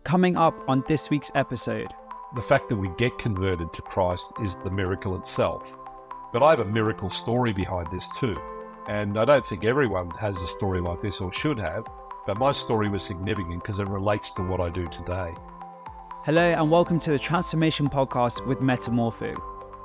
Coming up on this week's episode. The fact that we get converted to Christ is the miracle itself. But I have a miracle story behind this too. And I don't think everyone has a story like this or should have, but my story was significant because it relates to what I do today. Hello and welcome to the Transformation Podcast with Metamorphic.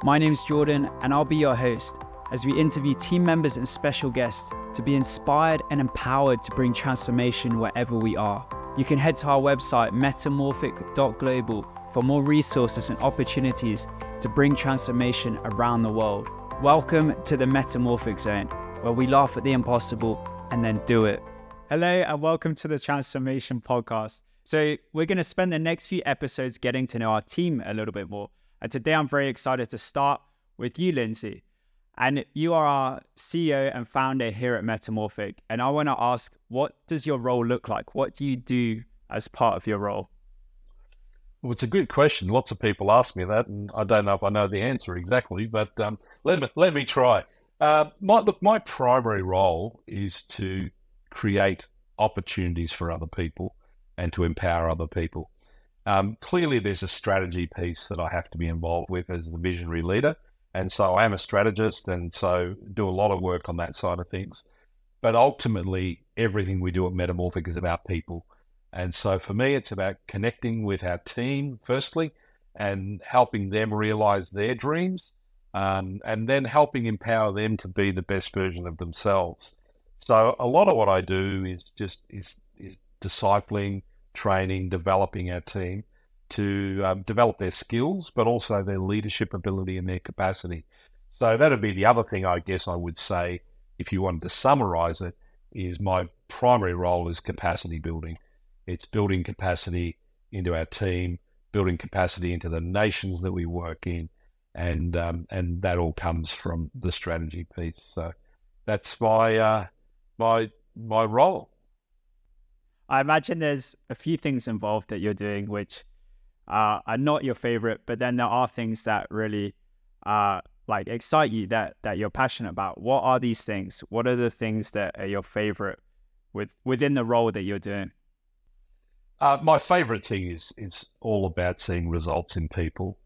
My name is Jordan and I'll be your host as we interview team members and special guests to be inspired and empowered to bring transformation wherever we are. You can head to our website metamorphic.global for more resources and opportunities to bring transformation around the world. Welcome to the Metamorphic Zone, where we laugh at the impossible and then do it. Hello and welcome to the Transformation Podcast. So we're going to spend the next few episodes getting to know our team a little bit more. And today I'm very excited to start with you, Lindsay. And you are our CEO and founder here at Metamorphic. And I want to ask, what does your role look like? What do you do as part of your role? Well, it's a good question. Lots of people ask me that, and I don't know if I know the answer exactly, but let me try. My primary role is to create opportunities for other people and to empower other people. Clearly, there's a strategy piece that I have to be involved with as the visionary leader. And so I am a strategist and so do a lot of work on that side of things. But ultimately, everything we do at Metamorphic is about people. And so for me, it's about connecting with our team, firstly, and helping them realize their dreams, and then helping empower them to be the best version of themselves. So a lot of what I do is discipling, training, developing our team to develop their skills, but also their leadership ability and their capacity. So that'd be the other thing I guess I would say, if you wanted to summarize it, is my primary role is capacity building. It's building capacity into our team, building capacity into the nations that we work in, and that all comes from the strategy piece. So that's my role. I imagine there's a few things involved that you're doing which are not your favorite, but then there are things that really excite you, that you're passionate about. What are these things? What are the things that are your favorite within the role that you're doing? My favorite thing is all about seeing results in people,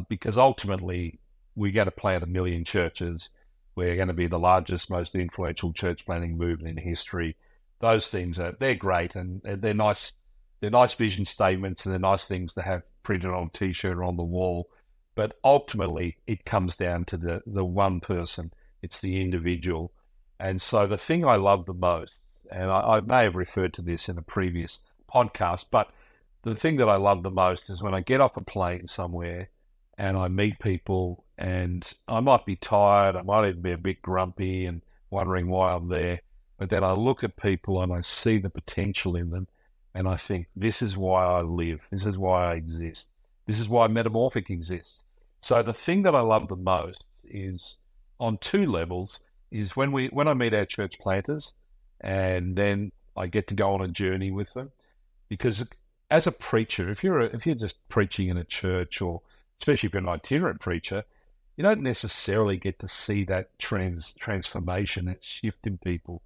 because ultimately we're going to plant 1 million churches. We're going to be the largest, most influential church planting movement in history. Those things they're great and they're nice. They're nice vision statements and they're nice things to have printed on a t-shirt or on the wall. But ultimately, it comes down to the one person. It's the individual. And so the thing I love the most, and I may have referred to this in a previous podcast, but the thing that I love the most is when I get off a plane somewhere and I meet people and I might be tired, I might even be a bit grumpy and wondering why I'm there. But then I look at people and I see the potential in them. And I think, this is why I live. This is why I exist. This is why Metamorphic exists. So the thing that I love the most is, on two levels, is when I meet our church planters, and then I get to go on a journey with them. Because as a preacher, if you're just preaching in a church, or especially if you're an itinerant preacher, you don't necessarily get to see that transformation, that shift in people.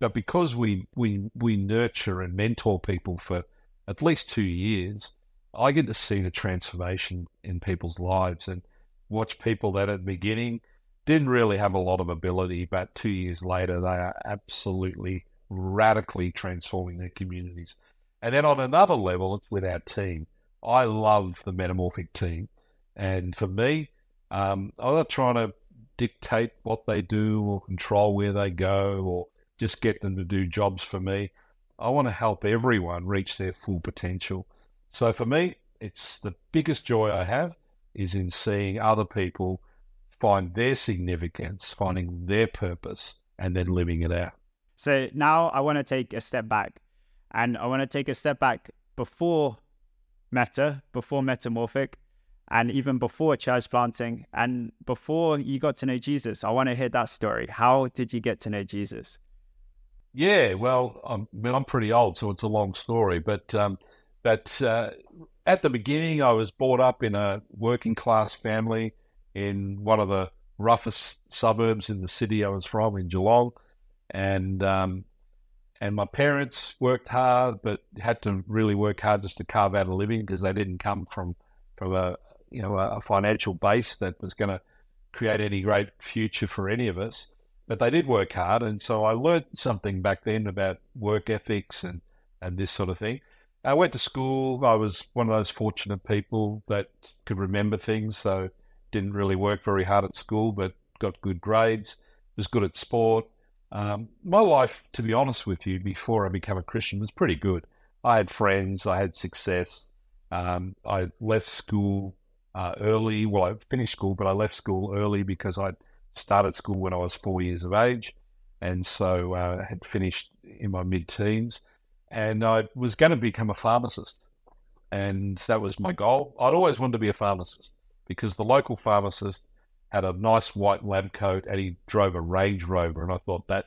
But because we nurture and mentor people for at least 2 years, I get to see the transformation in people's lives and watch people that at the beginning didn't really have a lot of ability, but 2 years later, they are absolutely radically transforming their communities. And then on another level, it's with our team. I love the Metamorphic team. And for me, I'm not trying to dictate what they do or control where they go or just get them to do jobs for me. I want to help everyone reach their full potential. So for me, it's the biggest joy I have is in seeing other people find their significance, finding their purpose, and then living it out. So now I want to take a step back, and I want to take a step back before Metamorphic, and even before church planting, and before you got to know Jesus. I want to hear that story. How did you get to know Jesus? Yeah, well, I'm pretty old, so it's a long story. But at the beginning, I was brought up in a working class family in one of the roughest suburbs in the city I was from, in Geelong, and And my parents worked hard, but had to really work hard just to carve out a living because they didn't come from a financial base that was going to create any great future for any of us. But they did work hard, and so I learned something back then about work ethics and this sort of thing. I went to school. I was one of those fortunate people that could remember things, so didn't really work very hard at school, but got good grades, was good at sport. My life, to be honest with you, before I became a Christian was pretty good. I had friends, I had success. I left school early. Well, I finished school, but I left school early because I started school when I was 4 years of age. And so I had finished in my mid-teens. And I was going to become a pharmacist. And that was my goal. I'd always wanted to be a pharmacist because the local pharmacist had a nice white lab coat and he drove a Range Rover. And I thought that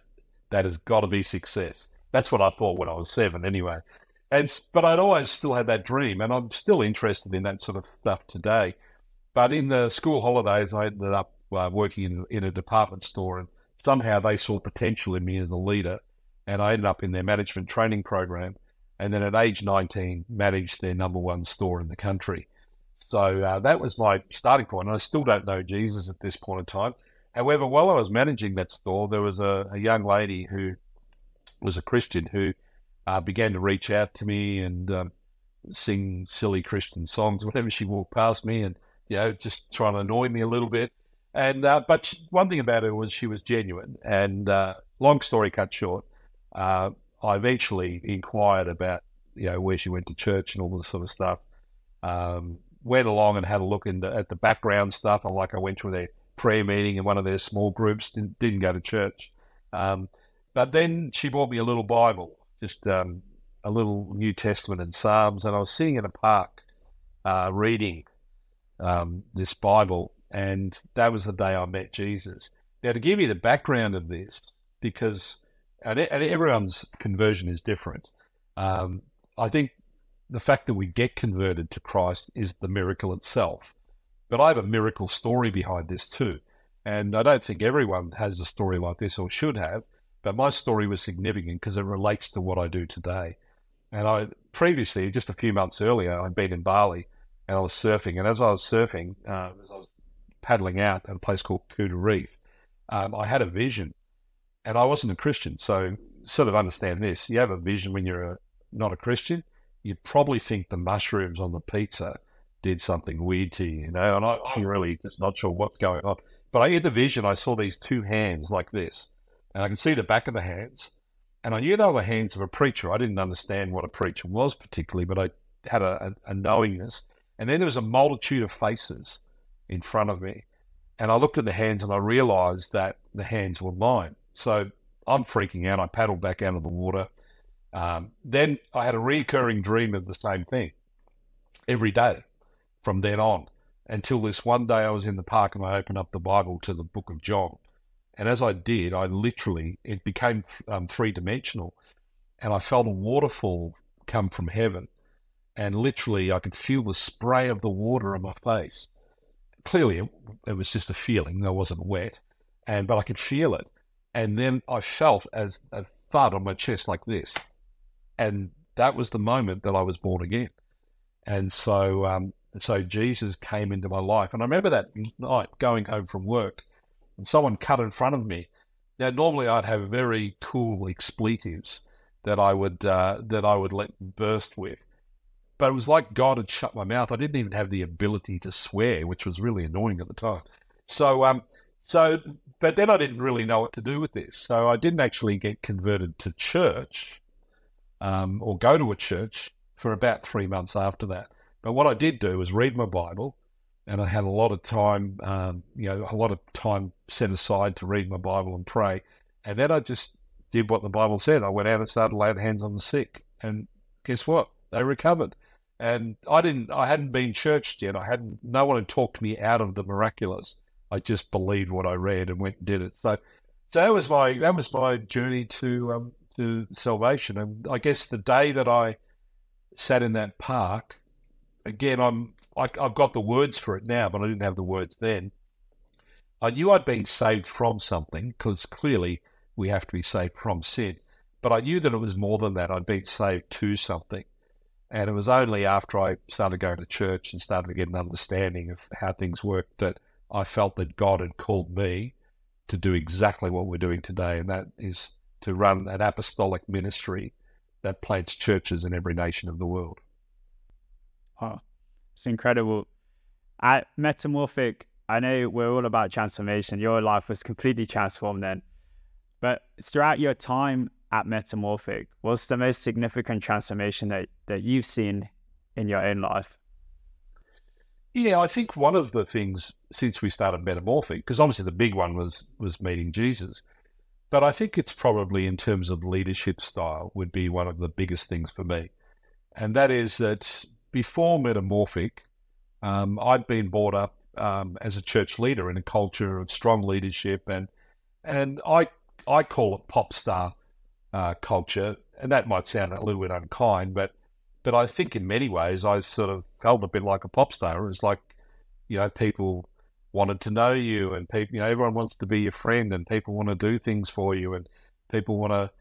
has got to be success. That's what I thought when I was 7 anyway. But I'd always still had that dream, and I'm still interested in that sort of stuff today. But in the school holidays, I ended up working in a department store, and somehow they saw potential in me as a leader, and I ended up in their management training program. And then at age 19, managed their number one store in the country. So that was my starting point. And I still don't know Jesus at this point in time. However, while I was managing that store, there was a young lady who was a Christian who began to reach out to me and sing silly Christian songs whenever she walked past me, and just trying to annoy me a little bit. And but one thing about her was she was genuine. And long story cut short, I eventually inquired about where she went to church and all this sort of stuff. Went along and had a look at the background stuff. I went to their prayer meeting in one of their small groups. Didn't go to church, but then she bought me a little Bible. Just a little New Testament and Psalms, and I was sitting in a park reading this Bible, and that was the day I met Jesus. Now, to give you the background of this, because and everyone's conversion is different, I think the fact that we get converted to Christ is the miracle itself. But I have a miracle story behind this too, and I don't think everyone has a story like this or should have. But my story was significant because it relates to what I do today. And I previously, just a few months earlier, I'd been in Bali and I was surfing. And as I was surfing, as I was paddling out at a place called Kuta Reef, I had a vision. And I wasn't a Christian, so sort of understand this. You have a vision when you're not a Christian, you'd probably think the mushrooms on the pizza did something weird to you, and I'm really just not sure what's going on. But in the vision, I saw these two hands like this. And I could see the back of the hands. And I knew they were the hands of a preacher. I didn't understand what a preacher was particularly, but I had a knowingness. And then there was a multitude of faces in front of me. And I looked at the hands and I realized that the hands were mine. So I'm freaking out. I paddled back out of the water. Then I had a recurring dream of the same thing every day from then on, until this one day I was in the park and I opened up the Bible to the book of John. And as I did, it became three-dimensional. And I felt a waterfall come from heaven. And literally, I could feel the spray of the water on my face. Clearly, it was just a feeling. I wasn't wet. But I could feel it. And then I felt as a thud on my chest like this. And that was the moment that I was born again. And so Jesus came into my life. And I remember that night going home from work, and someone cut in front of me. Now, normally I'd have very cool expletives that I would let burst with, but it was like God had shut my mouth. I didn't even have the ability to swear, which was really annoying at the time. But then I didn't really know what to do with this. So I didn't actually get converted to church, or go to a church for about 3 months after that. But what I did do was read my Bible. And I had a lot of time, set aside to read my Bible and pray. And then I just did what the Bible said. I went out and started laying hands on the sick. And guess what? They recovered. And I hadn't been churched yet. No one had talked me out of the miraculous. I just believed what I read and went and did it. So that was my journey to salvation. And I guess the day that I sat in that park, again, I've got the words for it now, but I didn't have the words then. I knew I'd been saved from something, because clearly we have to be saved from sin. But I knew that it was more than that. I'd been saved to something. And it was only after I started going to church and started to get an understanding of how things worked that I felt that God had called me to do exactly what we're doing today, and that is to run an apostolic ministry that plants churches in every nation of the world. Oh, it's incredible. At Metamorphic, I know we're all about transformation. Your life was completely transformed then. But throughout your time at Metamorphic, what's the most significant transformation that you've seen in your own life? Yeah, I think one of the things since we started Metamorphic, because obviously the big one was meeting Jesus, but I think it's probably in terms of leadership style would be one of the biggest things for me. And that is that before Metamorphic, I'd been brought up as a church leader in a culture of strong leadership, and I call it pop star culture, and that might sound a little bit unkind, but I think in many ways I sort of felt a bit like a pop star. It was like, people wanted to know you, and people, everyone wants to be your friend, and people want to do things for you, and people want to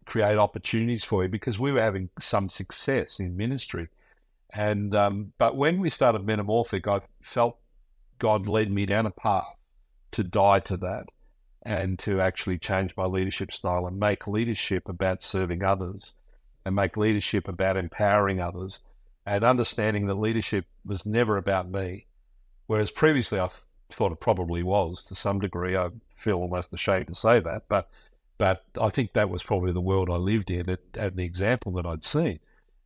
create opportunities for you because we were having some success in ministry. And but when we started Metamorphic, I felt God led me down a path to die to that and to actually change my leadership style and make leadership about serving others and make leadership about empowering others and understanding that leadership was never about me. Whereas previously I thought it probably was to some degree. I feel almost ashamed to say that, but I think that was probably the world I lived in and the example that I'd seen.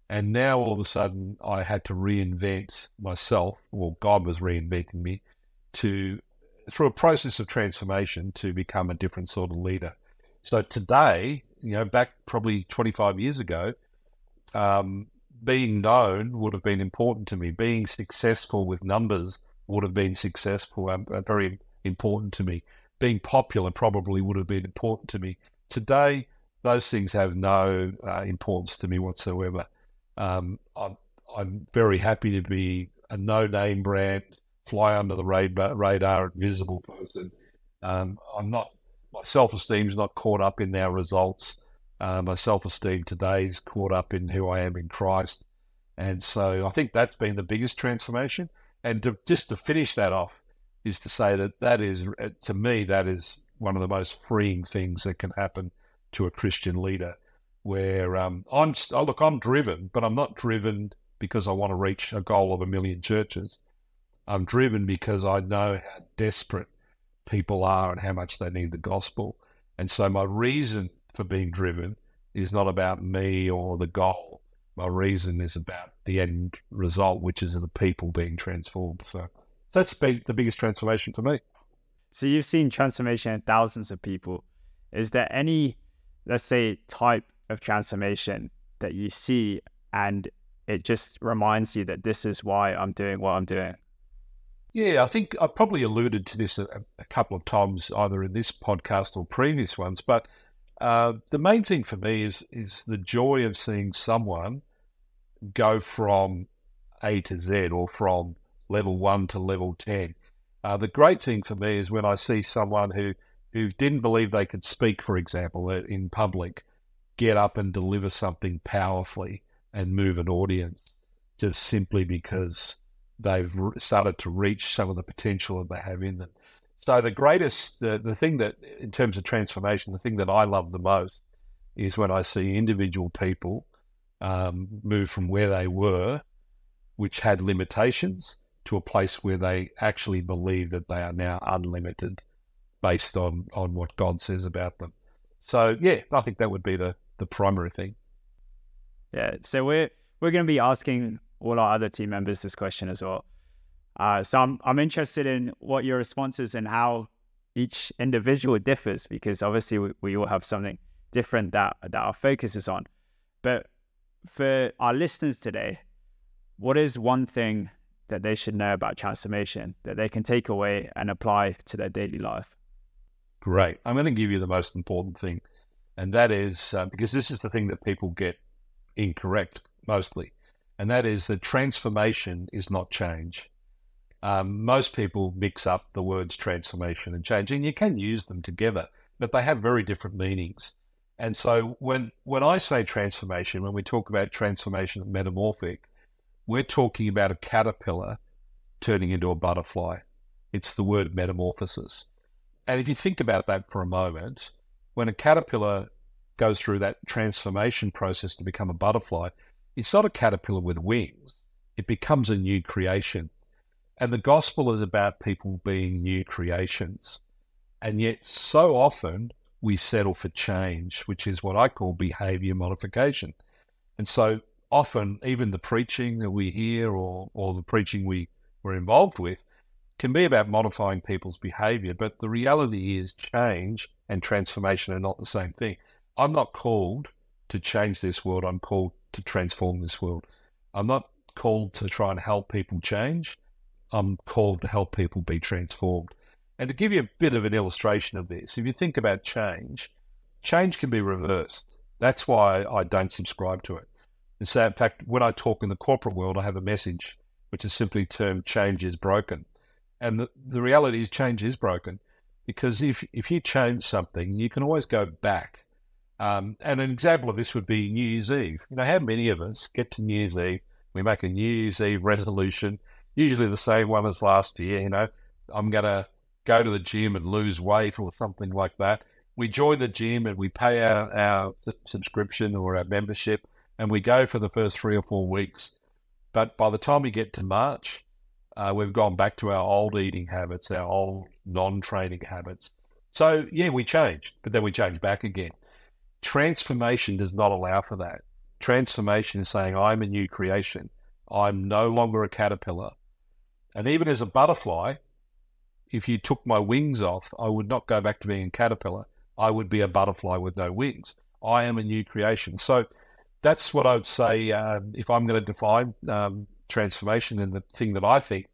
And now all of a sudden I had to reinvent myself, well, God was reinventing me through a process of transformation to become a different sort of leader. So today, back probably 25 years ago, being known would have been important to me. Being successful with numbers would have been very important to me. Being popular probably would have been important to me. Today, those things have no importance to me whatsoever. I'm very happy to be a no-name brand, fly under the radar, invisible person. My self-esteem is not caught up in our results. My self-esteem today is caught up in who I am in Christ. And so I think that's been the biggest transformation. And to finish that off is to say that is, to me, that is one of the most freeing things that can happen to a Christian leader, where I'm driven, but I'm not driven because I want to reach a goal of 1 million churches. I'm driven because I know how desperate people are and how much they need the gospel. And so my reason for being driven is not about me or the goal. My reason is about the end result, which is the people being transformed. So that's been the biggest transformation for me. So you've seen transformation in thousands of people. Is there any, let's say, type of transformation that you see and it just reminds you that this is why I'm doing what I'm doing? Yeah, I think I probably alluded to this a couple of times, either in this podcast or previous ones, but the main thing for me is the joy of seeing someone go from A to Z or from level 1 to level 10. The great thing for me is when I see someone who didn't believe they could speak, for example, in public, get up and deliver something powerfully and move an audience just simply because they've started to reach some of the potential that they have in them. So the thing that, in terms of transformation, the thing that I love the most is when I see individual people move from where they were, which had limitations, to a place where they actually believe that they are now unlimited based on what God says about them. So, yeah, I think that would be the primary thing. Yeah, so we're going to be asking all our other team members this question as well. So I'm interested in what your response is and how each individual differs, because obviously we all have something different that our focus is on. But for our listeners today, what is one thing that they should know about transformation that they can take away and apply to their daily life? Great. I'm going to give you the most important thing, and that is, because this is the thing that people get incorrect mostly, and that is that transformation is not change. Most people mix up the words transformation and change, and you can use them together, but they have very different meanings. And so when I say transformation, when we talk about transformation at Metamorphic, we're talking about a caterpillar turning into a butterfly. It's the word metamorphosis. And if you think about that for a moment, when a caterpillar goes through that transformation process to become a butterfly, it's not a caterpillar with wings. It becomes a new creation. And the gospel is about people being new creations. And yet so often we settle for change, which is what I call behavior modification. And so often even the preaching that we hear or the preaching we're involved with can be about modifying people's behavior. But the reality is change and transformation are not the same thing. I'm not called to change this world. I'm called to transform this world. I'm not called to try and help people change. I'm called to help people be transformed. And to give you a bit of an illustration of this, if you think about change, change can be reversed. That's why I don't subscribe to it. And so, in fact, when I talk in the corporate world, I have a message which is simply termed change is broken. And the reality is change is broken, because if you change something, you can always go back. And an example of this would be New Year's Eve. You know, how many of us get to New Year's Eve, we make a New Year's Eve resolution, usually the same one as last year, you know, I'm going to go to the gym and lose weight or something like that. We join the gym and we pay our subscription or our membership, and we go for the first 3 or 4 weeks. But by the time we get to March, we've gone back to our old eating habits, our old non-training habits. So, yeah, we change, but then we change back again. Transformation does not allow for that. Transformation is saying, I'm a new creation. I'm no longer a caterpillar. And even as a butterfly, if you took my wings off, I would not go back to being a caterpillar. I would be a butterfly with no wings. I am a new creation. So that's what I would say if I'm going to define transformation. And the thing that I think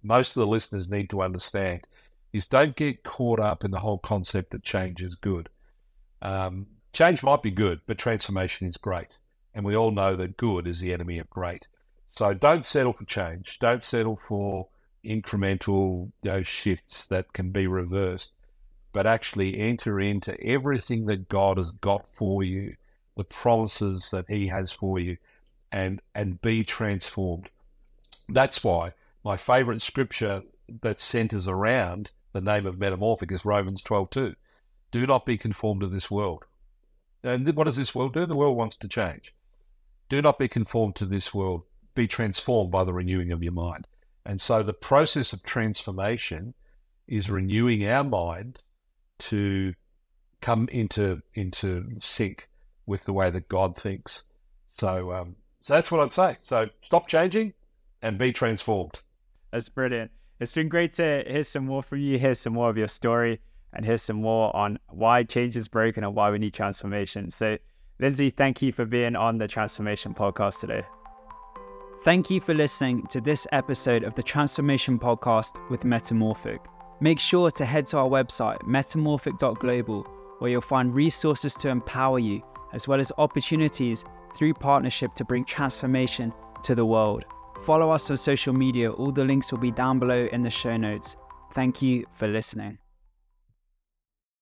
most of the listeners need to understand is don't get caught up in the whole concept that change is good. Change might be good, but transformation is great. And we all know that good is the enemy of great. So don't settle for change. Don't settle for incremental shifts that can be reversed, but actually enter into everything that God has got for you, the promises that he has for you, and be transformed. That's why my favorite scripture that centers around the name of Metamorphic is Romans 12:2. Do not be conformed to this world. And what does this world do? The world wants to change. Do not be conformed to this world. Be transformed by the renewing of your mind. And so the process of transformation is renewing our mind to come into sync with the way that God thinks. So that's what I'd say. So stop changing and be transformed. That's brilliant. It's been great to hear some more from you, hear some more of your story, and hear some more on why change is broken and why we need transformation. So, Lindsay, thank you for being on the Transformation Podcast today. Thank you for listening to this episode of the Transformation Podcast with Metamorphic. Make sure to head to our website, metamorphic.global, where you'll find resources to empower you, as well as opportunities through partnership to bring transformation to the world. Follow us on social media. All the links will be down below in the show notes. Thank you for listening.